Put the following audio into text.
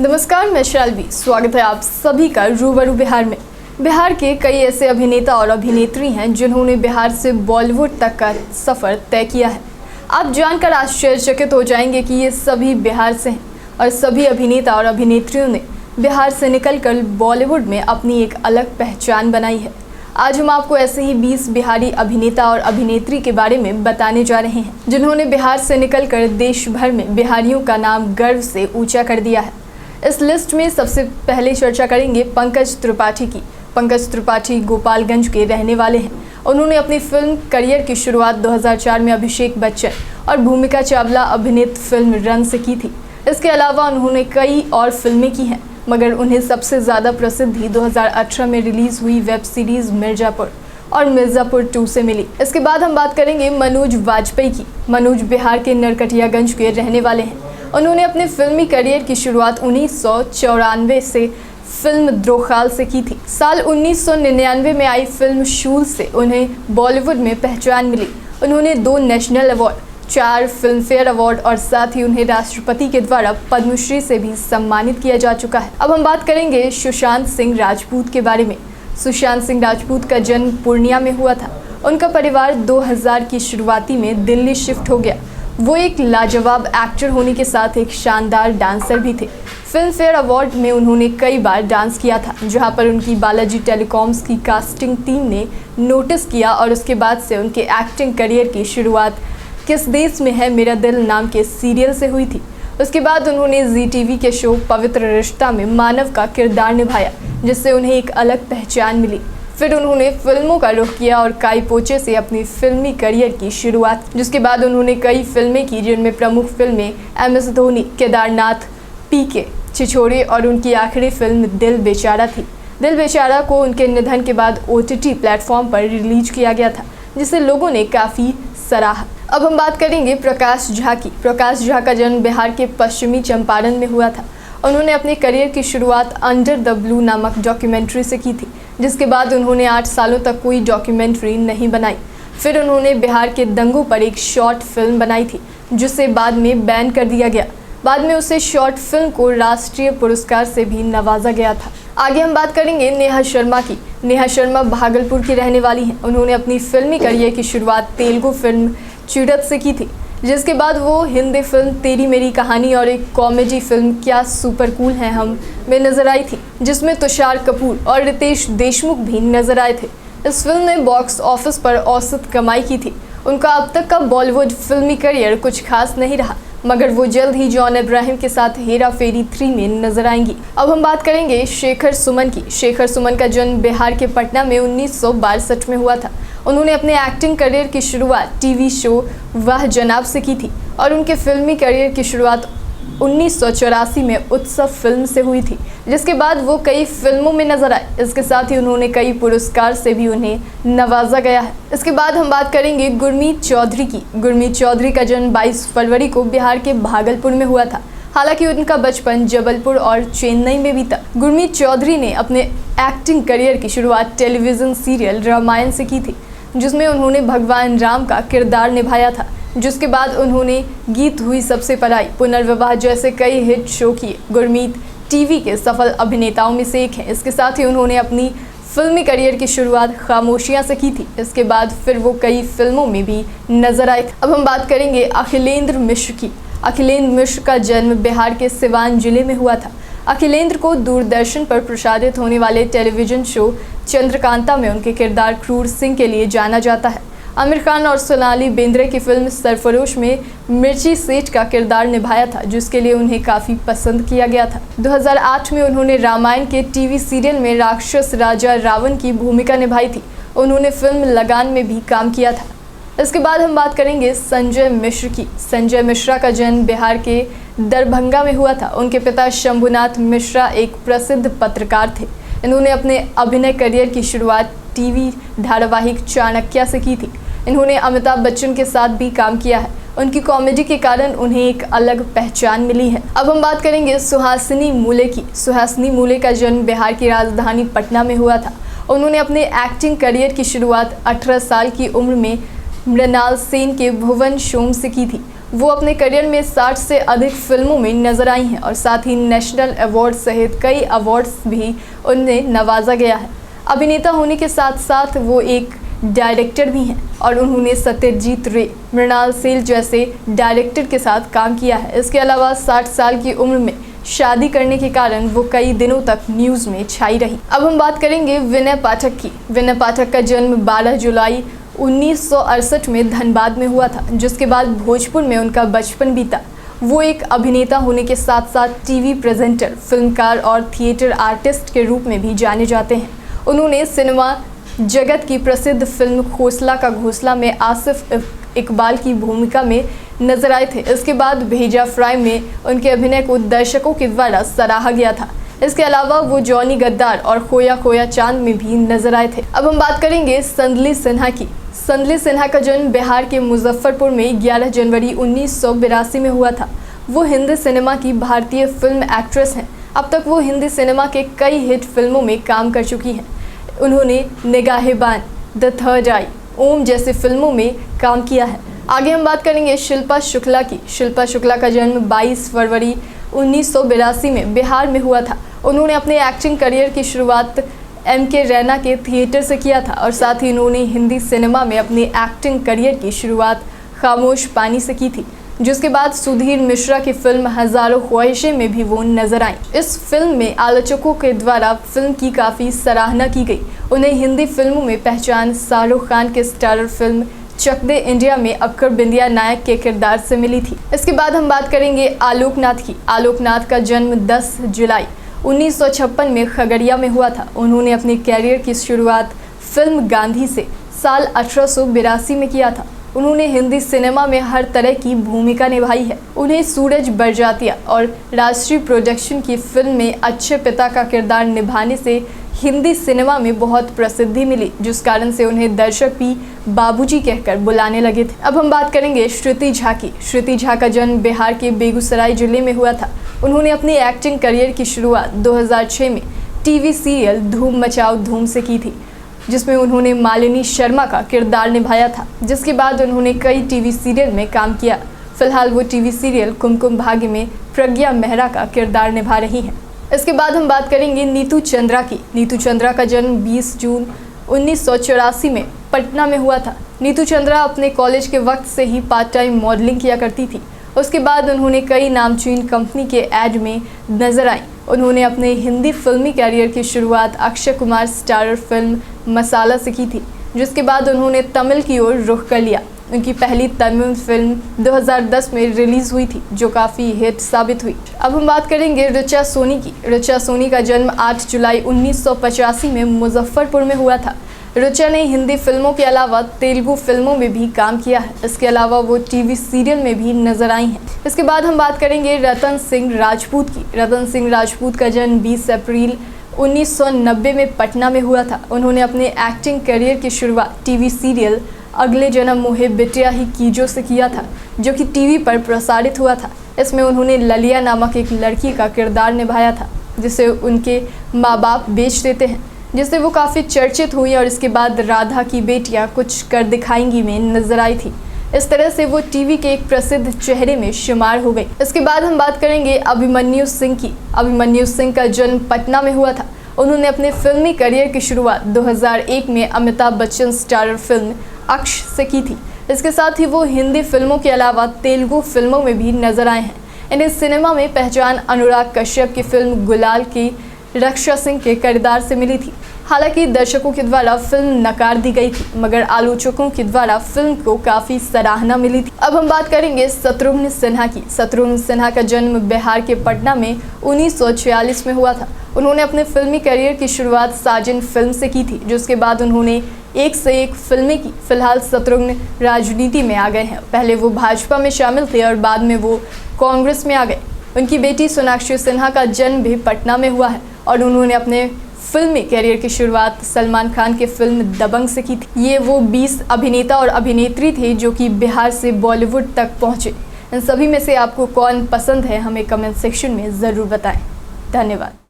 नमस्कार, मैं शालवी। स्वागत है आप सभी का रूबरू बिहार में। बिहार के कई ऐसे अभिनेता और अभिनेत्री हैं जिन्होंने बिहार से बॉलीवुड तक का सफ़र तय किया है। आप जानकर आश्चर्यचकित हो जाएंगे कि ये सभी बिहार से हैं और सभी अभिनेता और अभिनेत्रियों ने बिहार से निकलकर बॉलीवुड में अपनी एक अलग पहचान बनाई है। आज हम आपको ऐसे ही 20 बिहारी अभिनेता और अभिनेत्री के बारे में बताने जा रहे हैं जिन्होंने बिहार से निकलकर देश भर में बिहारियों का नाम गर्व से ऊंचा कर दिया है। इस लिस्ट में सबसे पहले चर्चा करेंगे पंकज त्रिपाठी की। पंकज त्रिपाठी गोपालगंज के रहने वाले हैं। उन्होंने अपनी फिल्म करियर की शुरुआत 2004 में अभिषेक बच्चन और भूमिका चावला अभिनीत फिल्म रन से की थी। इसके अलावा उन्होंने कई और फिल्में की हैं, मगर उन्हें सबसे ज़्यादा प्रसिद्धि 2018 में रिलीज़ हुई वेब सीरीज़ मिर्ज़ापुर और मिर्ज़ापुर 2 से मिली। इसके बाद हम बात करेंगे मनोज वाजपेयी की। मनोज बिहार के नरकटियागंज के रहने वाले हैं। उन्होंने अपने फिल्मी करियर की शुरुआत 1994 से फिल्म द्रोखाल से की थी। साल 1999 में आई फिल्म शूल से उन्हें बॉलीवुड में पहचान मिली। उन्होंने 2 national award, 4 film fair award और साथ ही उन्हें राष्ट्रपति के द्वारा पद्मश्री से भी सम्मानित किया जा चुका है। अब हम बात करेंगे सुशांत सिंह राजपूत के बारे में। सुशांत सिंह राजपूत का जन्म पूर्णिया में हुआ था। उनका परिवार 2000 की शुरुआती में दिल्ली शिफ्ट हो गया। वो एक लाजवाब एक्टर होने के साथ एक शानदार डांसर भी थे। फिल्म फेयर अवार्ड में उन्होंने कई बार डांस किया था, जहां पर उनकी बालाजी टेलीकॉम्स की कास्टिंग टीम ने नोटिस किया और उसके बाद से उनके एक्टिंग करियर की शुरुआत किस देश में है मेरा दिल नाम के सीरियल से हुई थी। उसके बाद उन्होंने ZTV के शो पवित्र रिश्ता में मानव का किरदार निभाया, जिससे उन्हें एक अलग पहचान मिली। फिर उन्होंने फिल्मों का रुख किया और काई पोचे से अपनी फिल्मी करियर की शुरुआत, जिसके बाद उन्होंने कई फिल्में की, जिनमें प्रमुख फिल्में MS धोनी, केदारनाथ, PK, छिछोरे और उनकी आखिरी फिल्म दिल बेचारा थी। दिल बेचारा को उनके निधन के बाद OTT प्लेटफॉर्म पर रिलीज किया गया था, जिसे लोगों ने काफ़ी सराहा। अब हम बात करेंगे प्रकाश झा की। प्रकाश झा का जन्म बिहार के पश्चिमी चंपारण में हुआ था। उन्होंने अपने करियर की शुरुआत अंडर द ब्लू नामक डॉक्यूमेंट्री से की थी, जिसके बाद उन्होंने 8 सालों तक कोई डॉक्यूमेंट्री नहीं बनाई। फिर उन्होंने बिहार के दंगों पर एक शॉर्ट फिल्म बनाई थी, जिसे बाद में बैन कर दिया गया। बाद में उसे शॉर्ट फिल्म को राष्ट्रीय पुरस्कार से भी नवाजा गया था। आगे हम बात करेंगे नेहा शर्मा की। नेहा शर्मा भागलपुर की रहने वाली हैं। उन्होंने अपनी फिल्मी करियर की शुरुआत तेलुगु फिल्म चिड़त से की थी, जिसके बाद वो हिंदी फिल्म तेरी मेरी कहानी और एक कॉमेडी फिल्म क्या सुपर कूल हैं हम में नजर आई थी, जिसमें तुषार कपूर और रितेश देशमुख भी नजर आए थे। इस फिल्म ने बॉक्स ऑफिस पर औसत कमाई की थी। उनका अब तक का बॉलीवुड फिल्मी करियर कुछ खास नहीं रहा, मगर वो जल्द ही जॉन इब्राहिम के साथ हेरा फेरी 3 में नजर आएंगी। अब हम बात करेंगे शेखर सुमन की। शेखर सुमन का जन्म बिहार के पटना में 1962 में हुआ था। उन्होंने अपने एक्टिंग करियर की शुरुआत टीवी शो वाह जनाब से की थी और उनके फिल्मी करियर की शुरुआत 1984 में उत्सव फिल्म से हुई थी, जिसके बाद वो कई फिल्मों में नजर आए। इसके साथ ही उन्होंने कई पुरस्कार से भी उन्हें नवाजा गया है। इसके बाद हम बात करेंगे गुरमीत चौधरी की। गुरमीत चौधरी का जन्म 22 फरवरी को बिहार के भागलपुर में हुआ था। हालांकि उनका बचपन जबलपुर और चेन्नई में बीता। गुरमीत चौधरी ने अपने एक्टिंग करियर की शुरुआत टेलीविज़न सीरियल रामायण से की थी, जिसमें उन्होंने भगवान राम का किरदार निभाया था। जिसके बाद उन्होंने गीत हुई सबसे पराई, पुनर्विवाह जैसे कई हिट शो किए। गुरमीत टीवी के सफल अभिनेताओं में से एक हैं। इसके साथ ही उन्होंने अपनी फिल्मी करियर की शुरुआत खामोशियां से की थी। इसके बाद फिर वो कई फिल्मों में भी नजर आए थे। अब हम बात करेंगे अखिलेंद्र मिश्र की। अखिलेंद्र मिश्र का जन्म बिहार के सिवान जिले में हुआ था। अखिलेंद्र को दूरदर्शन पर प्रसारित होने वाले टेलीविज़न शो चंद्रकांता में उनके किरदार क्रूर सिंह के लिए जाना जाता है। आमिर खान और सोनाली बेंद्रे की फिल्म सरफरोश में मिर्ची सेठ का किरदार निभाया था, जिसके लिए उन्हें काफ़ी पसंद किया गया था। 2008 में उन्होंने रामायण के टीवी सीरियल में राक्षस राजा रावण की भूमिका निभाई थी। उन्होंने फिल्म लगान में भी काम किया था। इसके बाद हम बात करेंगे संजय मिश्र की। संजय मिश्रा का जन्म बिहार के दरभंगा में हुआ था। उनके पिता शंभुनाथ मिश्रा एक प्रसिद्ध पत्रकार थे। इन्होंने अपने अभिनय करियर की शुरुआत टीवी धारावाहिक चाणक्य से की थी। इन्होंने अमिताभ बच्चन के साथ भी काम किया है। उनकी कॉमेडी के कारण उन्हें एक अलग पहचान मिली है। अब हम बात करेंगे सुहासिनी मूले की। सुहासिनी मूले का जन्म बिहार की राजधानी पटना में हुआ था। उन्होंने अपने एक्टिंग करियर की शुरुआत 18 साल की उम्र में मृणाल सेन के भुवन शोम से की थी। वो अपने करियर में 60 से अधिक फिल्मों में नजर आई हैं और साथ ही नेशनल अवार्ड सहित कई अवार्ड्स भी उन्हें नवाजा गया है। अभिनेता होने के साथ साथ वो एक डायरेक्टर भी हैं और उन्होंने सत्यजीत रे, मृणाल सेन जैसे डायरेक्टर के साथ काम किया है। इसके अलावा 60 साल की उम्र में शादी करने के कारण वो कई दिनों तक न्यूज़ में छाई रही। अब हम बात करेंगे विनय पाठक की। विनय पाठक का जन्म 12 जुलाई 1968 में धनबाद में हुआ था, जिसके बाद भोजपुर में उनका बचपन बीता। वो एक अभिनेता होने के साथ साथ टीवी प्रेजेंटर, फिल्मकार और थिएटर आर्टिस्ट के रूप में भी जाने जाते हैं। उन्होंने सिनेमा जगत की प्रसिद्ध फिल्म खोसला का घोंसला में आसिफ इकबाल की भूमिका में नजर आए थे। इसके बाद भेजा फ्राई में उनके अभिनय को दर्शकों के द्वारा सराहा गया था। इसके अलावा वो जॉनी गद्दार और खोया खोया चांद में भी नजर आए थे। अब हम बात करेंगे संदली सिन्हा की। संदली सिन्हा का जन्म बिहार के मुजफ्फरपुर में 11 जनवरी 1982 में हुआ था। वो हिंदी सिनेमा की भारतीय फिल्म एक्ट्रेस हैं। अब तक वो हिंदी सिनेमा के कई हिट फिल्मों में काम कर चुकी हैं। उन्होंने निगाहे-बान, द थर्ड आई, ओम जैसे फिल्मों में काम किया है। आगे हम बात करेंगे शिल्पा शुक्ला की। शिल्पा शुक्ला का जन्म 22 फरवरी 1982 में बिहार में हुआ था। उन्होंने अपने एक्टिंग करियर की शुरुआत M.K. रैना के थिएटर से किया था और साथ ही उन्होंने हिंदी सिनेमा में अपनी एक्टिंग करियर की शुरुआत खामोश पानी से की थी, जिसके बाद सुधीर मिश्रा की फिल्म हजारों ख्वाहिशें में भी वो नजर आईं। इस फिल्म में आलोचकों के द्वारा फिल्म की काफ़ी सराहना की गई। उन्हें हिंदी फिल्मों में पहचान शाहरुख खान के स्टारर फिल्म चक दे इंडिया में अक्कर बिंदिया नायक के किरदार से मिली थी। इसके बाद हम बात करेंगे आलोक नाथ की। आलोक नाथ का जन्म 10 जुलाई 1956 में खगड़िया में हुआ था। उन्होंने अपने कैरियर की शुरुआत फिल्म गांधी से साल 1882 में किया था। उन्होंने हिंदी सिनेमा में हर तरह की भूमिका निभाई है। उन्हें सूरज बरजातिया और राष्ट्रीय प्रोडक्शन की फिल्म में अच्छे पिता का किरदार निभाने से हिंदी सिनेमा में बहुत प्रसिद्धि मिली, जिस कारण से उन्हें दर्शक भी बाबूजी कहकर बुलाने लगे थे। अब हम बात करेंगे श्रुति झा की। श्रुति झा का जन्म बिहार के बेगूसराय जिले में हुआ था। उन्होंने अपनी एक्टिंग करियर की शुरुआत 2006 में टीवी सीरियल धूम मचाओ धूम से की थी, जिसमें उन्होंने मालिनी शर्मा का किरदार निभाया था। जिसके बाद उन्होंने कई टीवी सीरियल में काम किया। फिलहाल वो टीवी सीरियल कुमकुम भाग्य में प्रज्ञा मेहरा का किरदार निभा रही हैं। इसके बाद हम बात करेंगे नीतू चंद्रा की। नीतू चंद्रा का जन्म 20 जून 1984 में पटना में हुआ था। नीतू चंद्रा अपने कॉलेज के वक्त से ही पार्ट टाइम मॉडलिंग किया करती थी। उसके बाद उन्होंने कई नामचीन कंपनी के एड में नजर आई। उन्होंने अपने हिंदी फिल्मी कैरियर की शुरुआत अक्षय कुमार स्टारर फिल्म मसाला से की थी, जिसके बाद उन्होंने तमिल की ओर रुख कर लिया। उनकी पहली तमिल फिल्म 2010 में रिलीज़ हुई थी, जो काफ़ी हिट साबित हुई। अब हम बात करेंगे ऋचा सोनी की। ऋचा सोनी का जन्म 8 जुलाई 1985 में मुजफ्फरपुर में हुआ था। ऋचा ने हिंदी फिल्मों के अलावा तेलुगु फिल्मों में भी काम किया है। इसके अलावा वो टीवी सीरियल में भी नजर आई हैं। इसके बाद हम बात करेंगे रतन सिंह राजपूत की। रतन सिंह राजपूत का जन्म 20 अप्रैल 1990 में पटना में हुआ था। उन्होंने अपने एक्टिंग करियर की शुरुआत टीवी सीरियल अगले जन्म मोहे बिटिया ही कीजो से किया था, जो कि टीवी पर प्रसारित हुआ था। इसमें उन्होंने ललिया नामक एक लड़की का किरदार निभाया था, जिसे उनके माँ बाप बेच देते हैं, जिससे वो काफ़ी चर्चित हुई और इसके बाद राधा की बेटियाँ कुछ कर दिखाएंगी में नजर आई थी। इस तरह से वो टीवी के एक प्रसिद्ध चेहरे में शुमार हो गई। इसके बाद हम बात करेंगे अभिमन्यु सिंह की। अभिमन्यु सिंह का जन्म पटना में हुआ था। उन्होंने अपने फिल्मी करियर की शुरुआत 2001 में अमिताभ बच्चन स्टारर फिल्म अक्ष से की थी। इसके साथ ही वो हिंदी फिल्मों के अलावा तेलुगु फिल्मों में भी नजर आए हैं। इन्हें सिनेमा में पहचान अनुराग कश्यप की फिल्म गुलाल की रक्षा सिंह के किरदार से मिली थी। हालांकि दर्शकों के द्वारा फिल्म नकार दी गई थी, मगर आलोचकों के द्वारा फिल्म को काफ़ी सराहना मिली थी। अब हम बात करेंगे शत्रुघ्न सिन्हा की। शत्रुघ्न सिन्हा का जन्म बिहार के पटना में 1946 में हुआ था। उन्होंने अपने फिल्मी करियर की शुरुआत साजन फिल्म से की थी, जिसके बाद उन्होंने एक से एक फिल्में की। फिलहाल शत्रुघ्न राजनीति में आ गए हैं। पहले वो भाजपा में शामिल थे और बाद में वो कांग्रेस में आ गए। उनकी बेटी सोनाक्षी सिन्हा का जन्म भी पटना में हुआ है और उन्होंने अपने फिल्मी करियर की शुरुआत सलमान खान के फिल्म दबंग से की थी। ये वो 20 अभिनेता और अभिनेत्री थे जो कि बिहार से बॉलीवुड तक पहुँचे। इन सभी में से आपको कौन पसंद है, हमें कमेंट सेक्शन में ज़रूर बताएं। धन्यवाद।